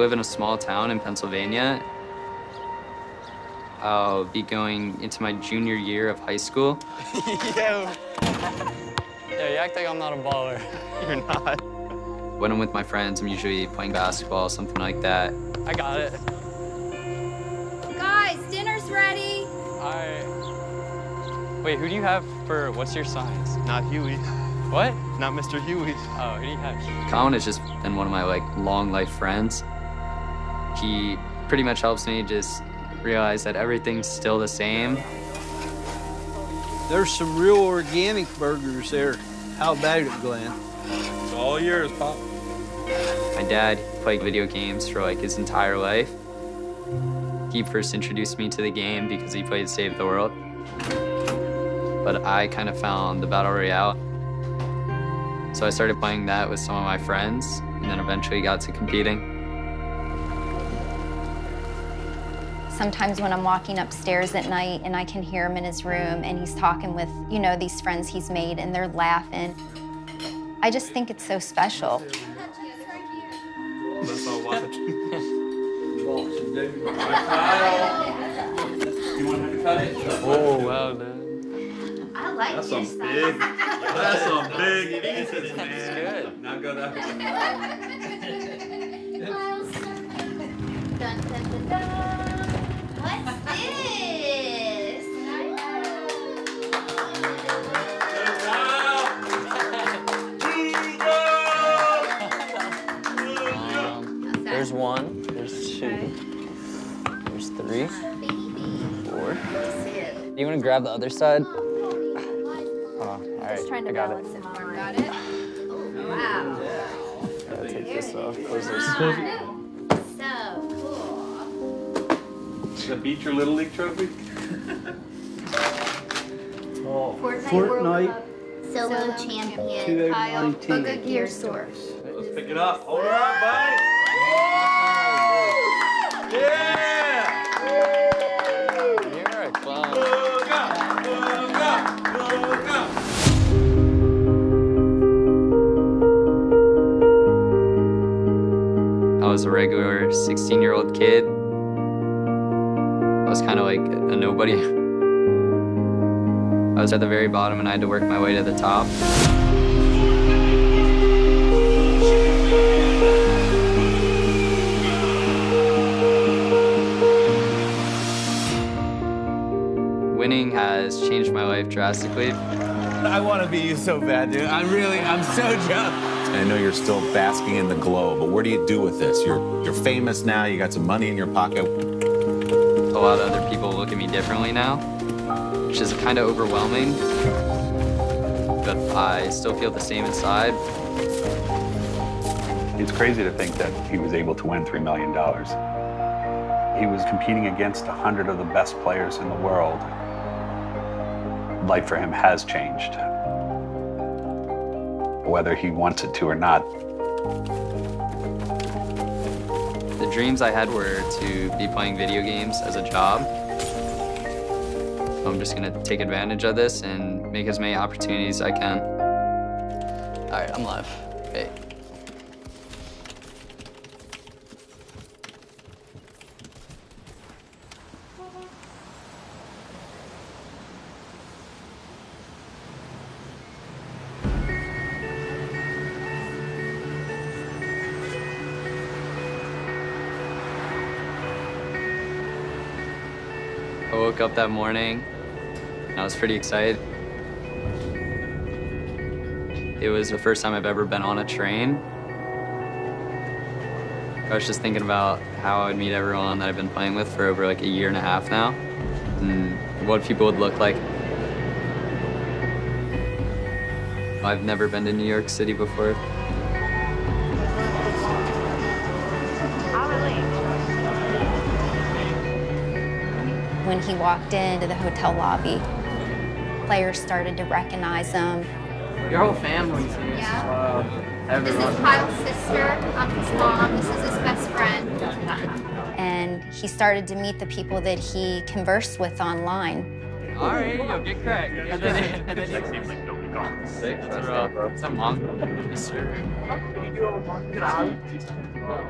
live in a small town in Pennsylvania. I'll be going into my junior year of high school. Yo, you act like I'm not a baller. You're not. When I'm with my friends, I'm usually playing basketball, something like that. I got it. Guys, dinner's ready. All right. Wait, who do you have for, what's your signs? Not Huey. What? Not Mr. Huey. Oh, who do you have? Colin has just been one of my long life friends. He pretty much helps me just realize that everything's still the same. There's some real organic burgers there. How about it, Glenn? It's all yours, Pop. My dad played video games for his entire life. He first introduced me to the game because he played Save the World. But I kind of found the Battle Royale. So I started playing that with some of my friends, and then eventually got to competing. Sometimes when I'm walking upstairs at night and I can hear him in his room and he's talking with, you know, these friends he's made and they're laughing, I just think it's so special. Let's all watch. You want him to cut it? Oh, well done. I like That's some big. That's some big pieces, man. That's good. Now go that way. Dun, dun, dun, dun. What's this? There's one, there's two, there's three, 4. You want to grab the other side? Oh, all right, Just trying to I got balance it. it for him. Got it? Wow. Gotta take this off. Close this. So cool. Does that beat your Little League trophy? Fortnite. Solo champion. 2019. Buga Gear Source. Let's pick it up. Hold her up, buddy. Yeah! You're a clown. Buga! Buga! Buga! I was a regular 16-year-old kid. I was kind of like a nobody. I was at the very bottom and I had to work my way to the top. Winning has changed my life drastically. I want to be you so bad, dude. I'm so jealous. I know you're still basking in the glow, but what do you do with this? You're famous now, you got some money in your pocket. A lot of other people look at me differently now, which is kind of overwhelming, but I still feel the same inside. It's crazy to think that he was able to win $3 million. He was competing against 100 of the best players in the world. Life for him has changed, whether he wants it to or not. The dreams I had were to be playing video games as a job. I'm just gonna take advantage of this and make as many opportunities as I can. All right, I'm live. Hey. I woke up that morning and I was pretty excited. It was the first time I've ever been on a train. I was just thinking about how I would meet everyone that I've been playing with for over like a year and a half now, and what people would look like. I've never been to New York City before. When he walked into the hotel lobby, players started to recognize him. Your whole family's here. Yeah. Everyone. This is Kyle's sister. I'm his mom. This is his best friend. And he started to meet the people that he conversed with online. All right, yo, get cracked. And then Sick. What's up, bro? What's up, Mom? Yes, sir.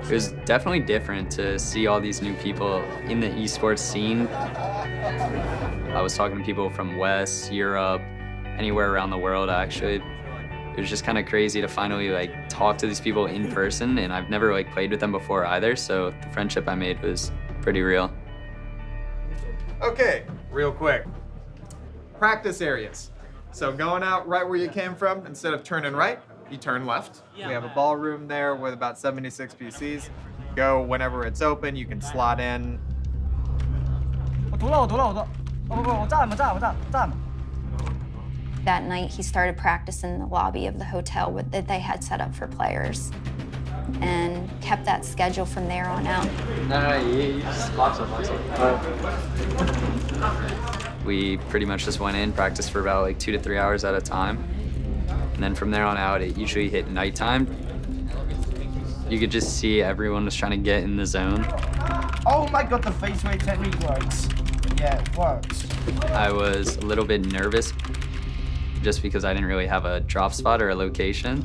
It was definitely different to see all these new people in the esports scene. I was talking to people from West, Europe, anywhere around the world, actually. It was just kind of crazy to finally like talk to these people in person, and I've never like played with them before either, so the friendship I made was pretty real. Okay, real quick. Practice areas. So going out right where you came from, instead of turning right, you turn left. We have a ballroom there with about 76 PCs. Go whenever it's open, you can slot in. That night, he started practicing in the lobby of the hotel that they had set up for players and kept that schedule from there on out. You just lock up. We pretty much just went in, practiced for about like 2 to 3 hours at a time. And then from there on out, it usually hit nighttime. You could just see everyone was trying to get in the zone. Oh my God, the face weight technique works. Yeah, it works. I was a little bit nervous just because I didn't really have a drop spot or a location.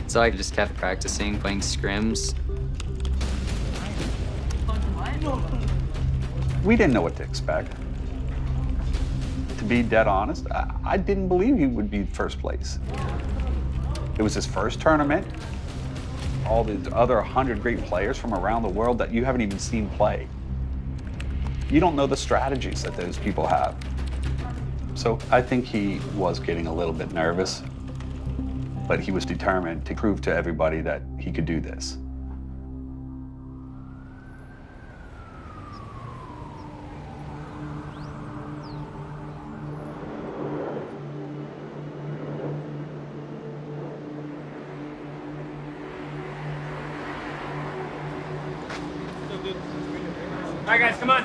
So I just kept practicing, playing scrims. We didn't know what to expect. To be dead honest, I didn't believe he would be first place. It was his first tournament. All the other 100 great players from around the world that you haven't even seen play. You don't know the strategies that those people have. So I think he was getting a little bit nervous, but he was determined to prove to everybody that he could do this. All right, guys, come on.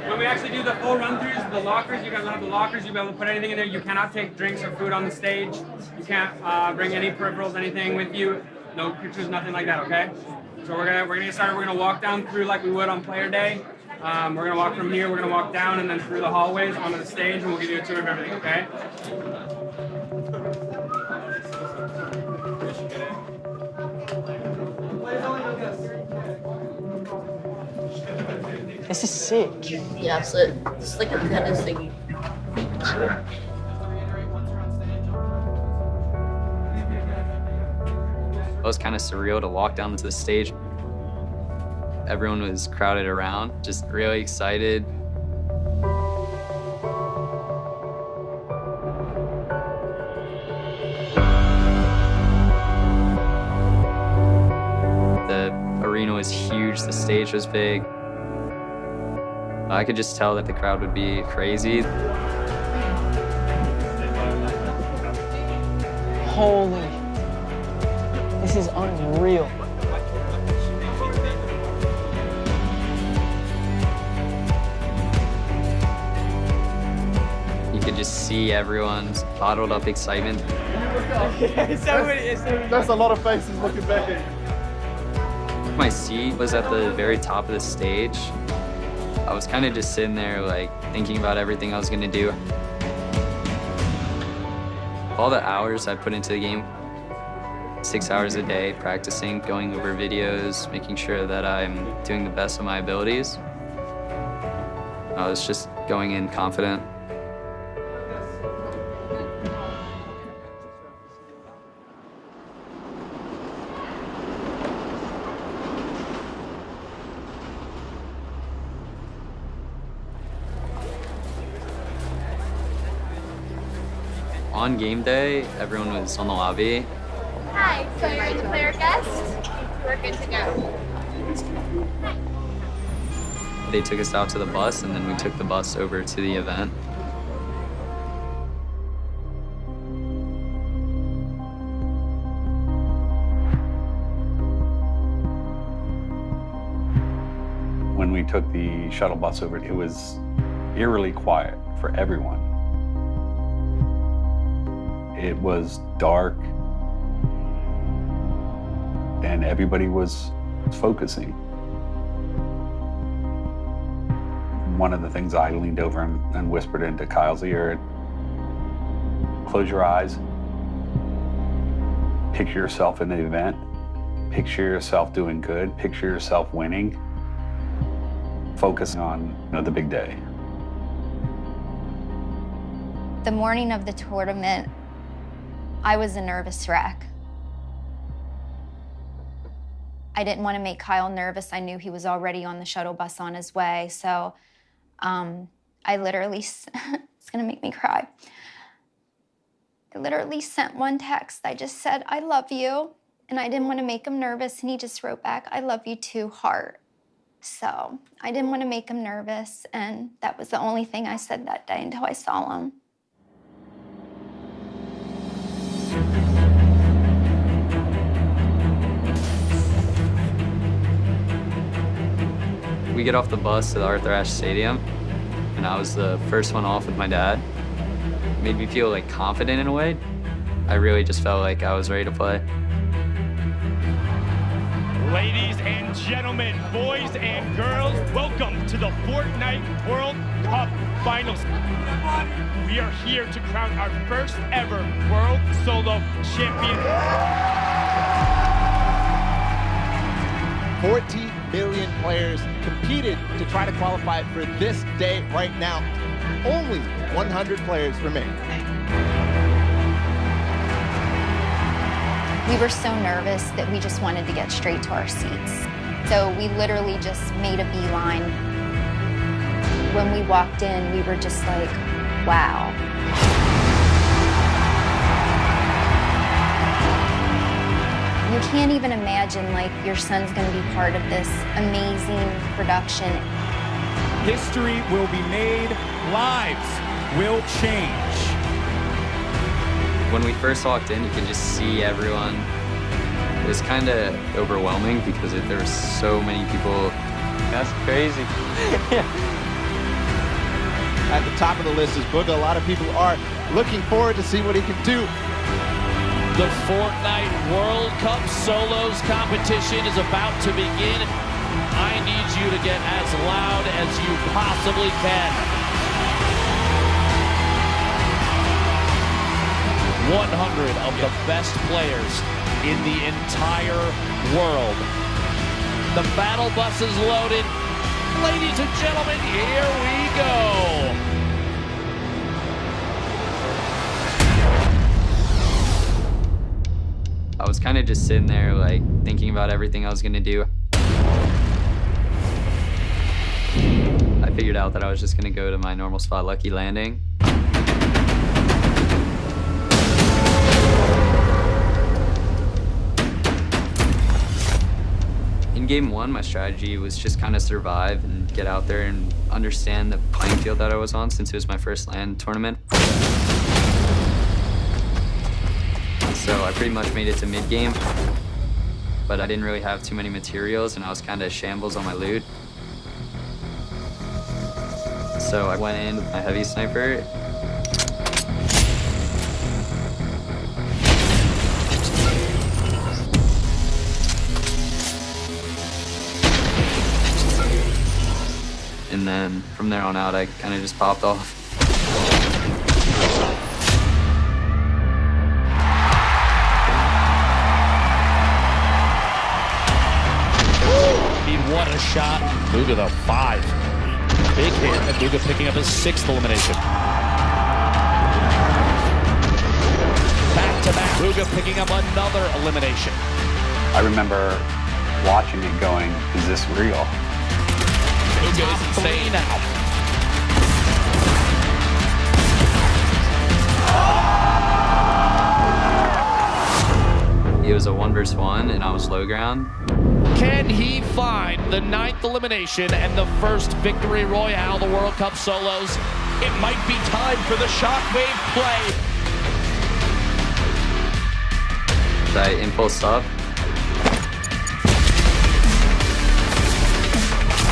When we actually do the full run-throughs, the lockers, you guys will have the lockers. You'll be able to put anything in there. You cannot take drinks or food on the stage. You can't bring any peripherals, anything with you. No pictures, nothing like that, okay? So we're gonna get started. We're gonna walk down through like we would on player day. We're gonna walk from here, we're gonna walk down and then through the hallways onto the stage, and we'll give you a tour of everything, okay? This is sick. Yeah, so it's like a tennis thingy. It was kind of surreal to walk down to the stage. Everyone was crowded around, just really excited. The arena was huge, the stage was big. I could just tell that the crowd would be crazy. Holy. This is unreal. You could just see everyone's bottled up excitement. That's a lot of faces looking back at you. My seat was at the very top of the stage. I was kind of just sitting there, like, thinking about everything I was gonna do. All the hours I put into the game, 6 hours a day, practicing, going over videos, making sure that I'm doing the best of my abilities. I was just going in confident. On game day, everyone was on the lobby. Hi, so you're the player guest? We're good to go. They took us out to the bus, and then we took the bus over to the event. When we took the shuttle bus over, it was eerily quiet for everyone. It was dark, and everybody was focusing. One of the things I leaned over and whispered into Kyle's ear, close your eyes, picture yourself in the event, Picture yourself doing good, picture yourself winning. Focus on, the big day. The morning of the tournament, I was a nervous wreck. I didn't want to make Kyle nervous. I knew he was already on the shuttle bus on his way. So I literally, it's gonna make me cry. I literally sent one text. I just said, I love you. And I didn't want to make him nervous. And he just wrote back, I love you too, heart. So I didn't want to make him nervous. And that was the only thing I said that day until I saw him. We get off the bus to the Arthur Ashe Stadium, and I was the first one off with my dad. It made me feel like confident in a way. I really just felt like I was ready to play. Ladies and gentlemen, boys and girls, welcome to the Fortnite World Cup Finals. We are here to crown our first ever World Solo Champion. 40 million players competed to try to qualify for this day right now. Only 100 players remain. We were so nervous that we just wanted to get straight to our seats. So we literally just made a beeline. When we walked in, we were just like, wow. You can't even imagine, like, your son's gonna be part of this amazing production. History will be made, lives will change. When we first walked in, you could just see everyone. It was kind of overwhelming because there were so many people. That's crazy. At the top of the list is Buga. A lot of people are looking forward to see what he can do. The Fortnite World Cup Solos competition is about to begin. I need you to get as loud as you possibly can. 100 of the best players in the entire world. The battle bus is loaded. Ladies and gentlemen, here we go. I was kind of just sitting there, like, thinking about everything I was gonna do. I figured out that I was just gonna go to my normal spot, Lucky Landing. In game one, my strategy was just kind of survive and get out there and understand the playing field that I was on, since it was my first LAN tournament. So I pretty much made it to mid-game, but I didn't really have too many materials, and I was kind of shambles on my loot. So I went in with my heavy sniper. And then from there on out, I kind of just popped off. What a shot. Buga, the 5. Big hit. And Buga picking up his 6th elimination. Back-to-back, Buga picking up another elimination. I remember watching it going, is this real? Buga is insane now. It was a 1v1, and I was low ground. Can he find the 9th elimination and the first victory royale, the World Cup Solos? It might be time for the shockwave play. So I impulsed up.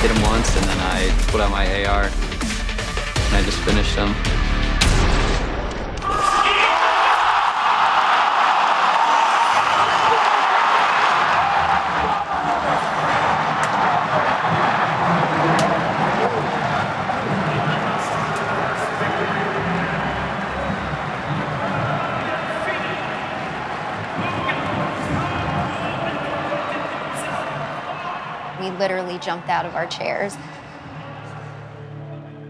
Hit him once, and then I pulled out my AR, and I just finished him. literally jumped out of our chairs.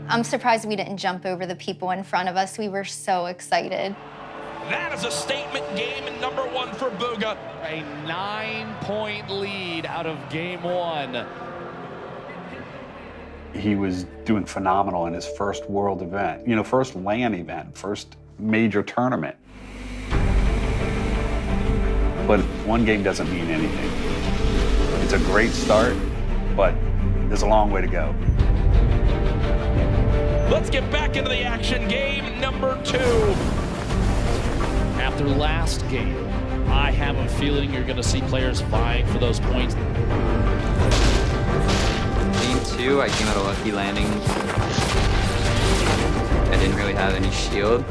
I'm surprised we didn't jump over the people in front of us. We were so excited. That is a statement game number 1 for Buga. A 9-point lead out of game 1. He was doing phenomenal in his first world event. You know, first LAN event, first major tournament. But one game doesn't mean anything. It's a great start, but there's a long way to go. Let's get back into the action. Game number 2. After last game, I have a feeling you're going to see players vying for those points. Game 2, I came out a lucky landing. I didn't really have any shield.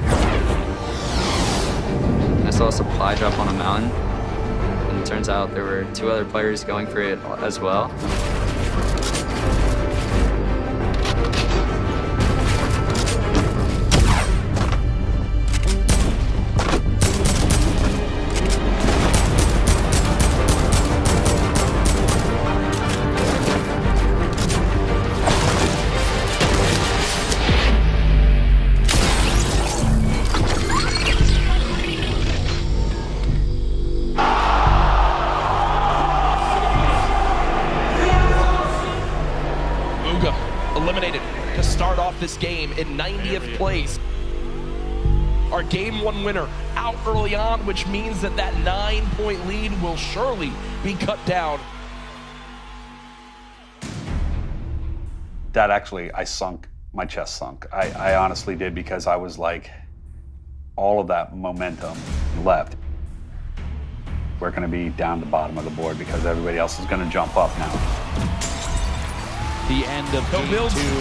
I saw a supply drop on a mountain, and it turns out there were 2 other players going for it as well. Eliminated to start off this game in 90th place. Our game 1 winner out early on, which means that 9-point lead will surely be cut down. That actually, my chest sunk. I honestly did, because I was like, all of that momentum left. We're gonna be down the bottom of the board because everybody else is gonna jump up now. The end of game 2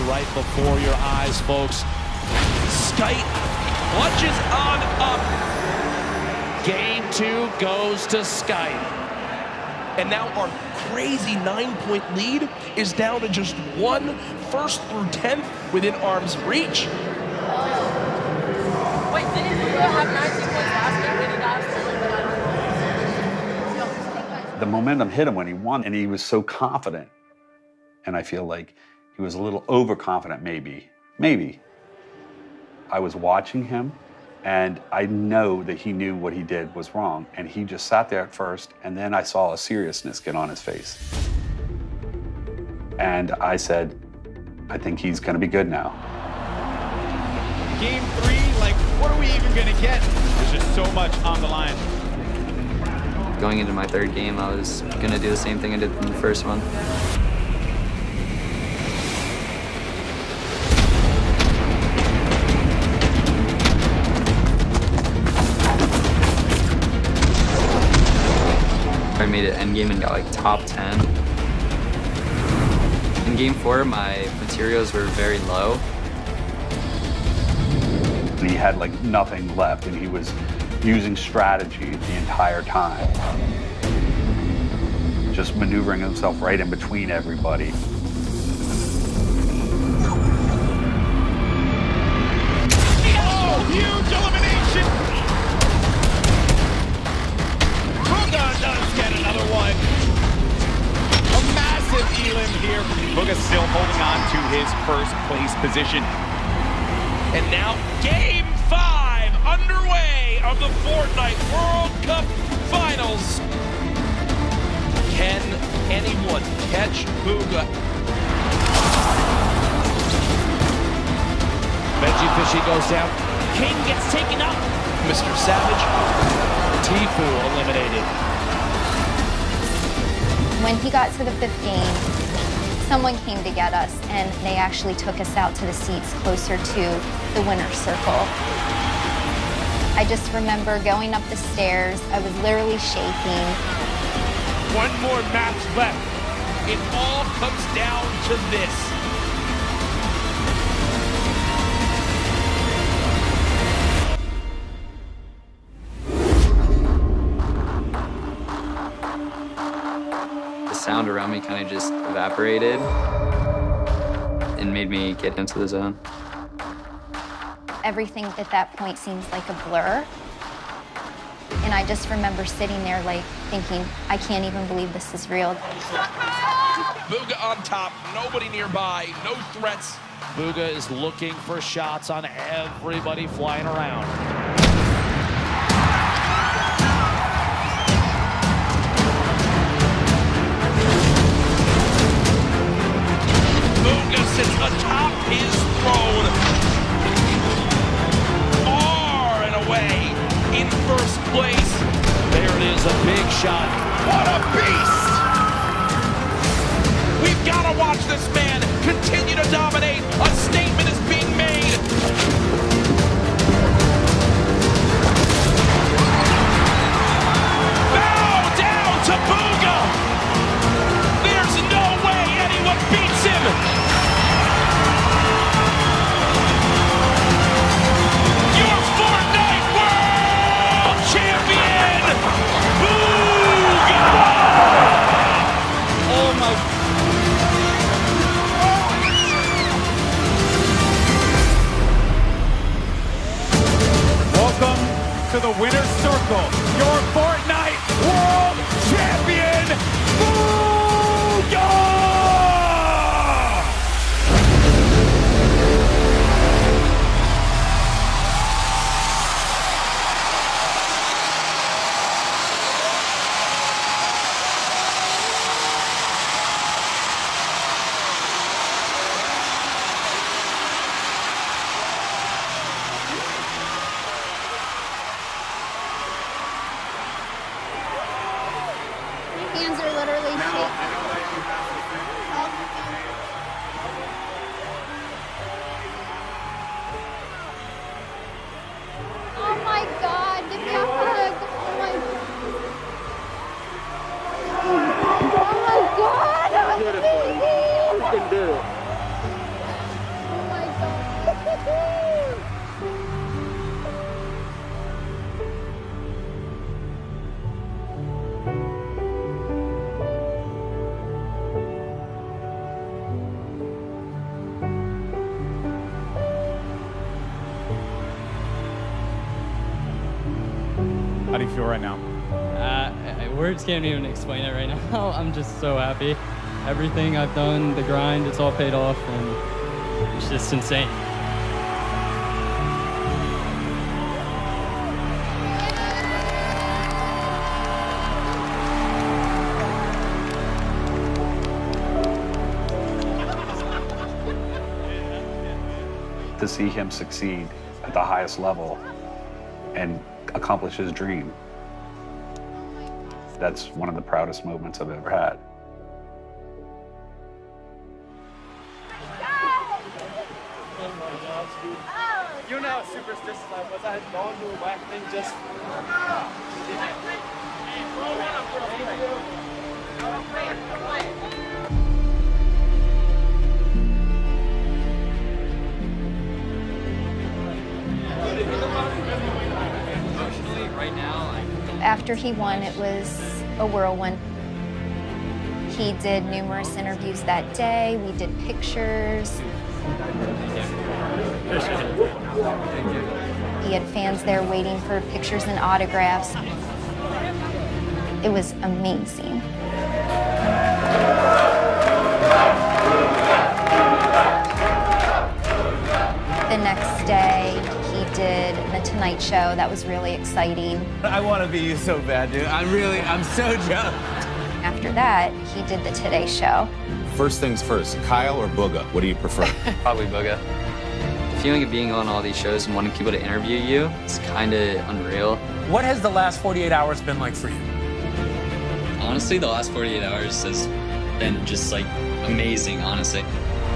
right before your eyes, folks. Skite clutches on up. Game 2 goes to Skite. And now our crazy 9-point lead is down to just 1 first through 10th within arm's reach. Wait, didn't you have 19 points last game? Did he not? The momentum hit him when he won, and he was so confident. And I feel like he was a little overconfident, maybe. I was watching him, and I know that he knew what he did was wrong, and he just sat there at first, and then I saw a seriousness get on his face. And I said, I think he's gonna be good now. Game 3, like, what are we even gonna get? There's just so much on the line. Going into my 3rd game, I was gonna do the same thing I did in the first one. I made it endgame and got like top 10. In game 4, my materials were very low. He had like nothing left, and he was using strategy the entire time. Just maneuvering himself right in between everybody. Oh, huge elimination! Buga does get another one. A massive elim here. Buga still holding on to his first place position. And now game 5 underway of the Fortnite World Cup Finals. Can anyone catch Buga? Veggie Fishy goes down. King gets taken up. Mr. Savage. Tifu eliminated. When he got to the 15, someone came to get us, and they actually took us out to the seats closer to the winner's circle. I just remember going up the stairs. I was literally shaking. One more match left. It all comes down to this. The sound around me kind of just evaporated and made me get into the zone. Everything at that point seems like a blur. And I just remember sitting there like thinking, I can't even believe this is real. Buga on top, nobody nearby, no threats. Buga is looking for shots on everybody flying around. Buga sits atop his throne, far and away in first place. There it is, a big shot. What a beast! We've got to watch this man continue to dominate. A statement is being made. Bow down to Buga. There's no way anyone beats him. Your Fortnite World Champion, Buga. Oh my. Welcome to the winner's circle, your Fortnite World Champion, Buga! Hands are literally shaking. Oh my God, give me a hug. Oh my God, that was amazing. You can do it. Oh my God. How do you feel right now? Words can't even explain it right now. I'm just so happy. Everything I've done, the grind, it's all paid off, and it's just insane. To see him succeed at the highest level and accomplish his dream, that's one of the proudest moments I've ever had. You know how superstitious I was. I had gone to a whack thing just. Emotionally, right now, After he won, it was a whirlwind. He did numerous interviews that day. We did pictures. He had fans there waiting for pictures and autographs. It was amazing. The next day, he did The Tonight Show. That was really exciting. I want to be you so bad, dude. I'm so jealous. After that, he did The Today Show. First things first, Kyle or Buga? What do you prefer? Probably Buga. The feeling of being on all these shows and wanting people to interview you, it's kind of unreal. What has the last 48 hours been like for you? Honestly, the last 48 hours has been just like amazing, honestly.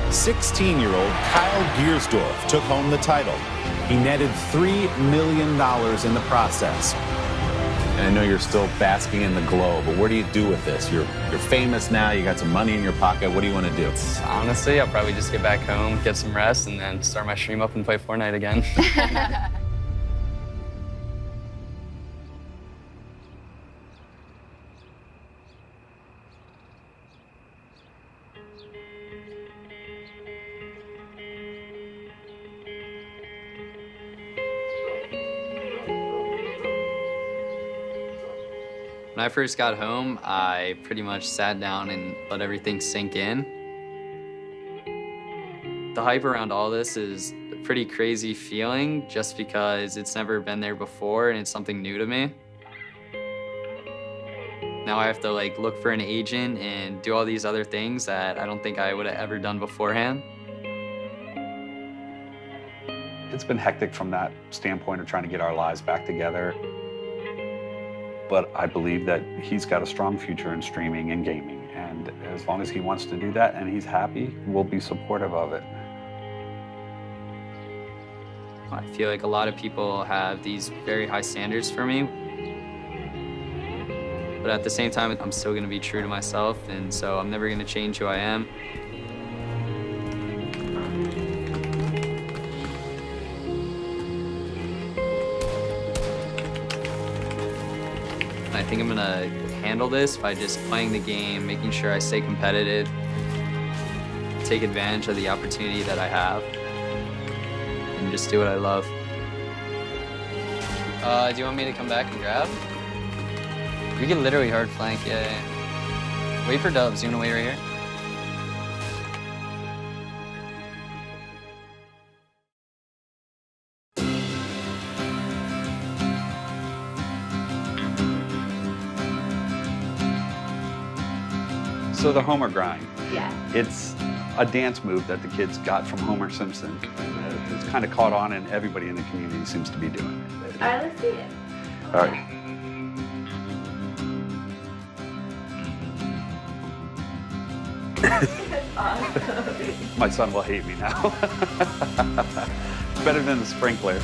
16-year-old Kyle Giersdorf took home the title. He netted $3 million in the process. And I know you're still basking in the glow, but what do you do with this? You're famous now, you got some money in your pocket. What do you want to do? Honestly, I'll probably just get back home, get some rest, and then start my stream up and play Fortnite again. When I first got home, I pretty much sat down and let everything sink in. The hype around all this is a pretty crazy feeling just because it's never been there before and it's something new to me. Now I have to like look for an agent and do all these other things that I don't think I would have ever done beforehand. It's been hectic from that standpoint of trying to get our lives back together. But I believe that he's got a strong future in streaming and gaming. And as long as he wants to do that and he's happy, we'll be supportive of it. I feel like a lot of people have these very high standards for me. But at the same time, I'm still gonna be true to myself, and so I'm never gonna change who I am. I think I'm gonna handle this by just playing the game, making sure I stay competitive, take advantage of the opportunity that I have, and just do what I love. Do you want me to come back and grab? We can literally hard flank, yeah. Wait for dubs. You wanna wait right here? So the Homer grind. Yeah. It's a dance move that the kids got from Homer Simpson. It's kind of caught on and everybody in the community seems to be doing it. All right, let's see it. All right. Awesome. My son will hate me now. Better than the sprinkler.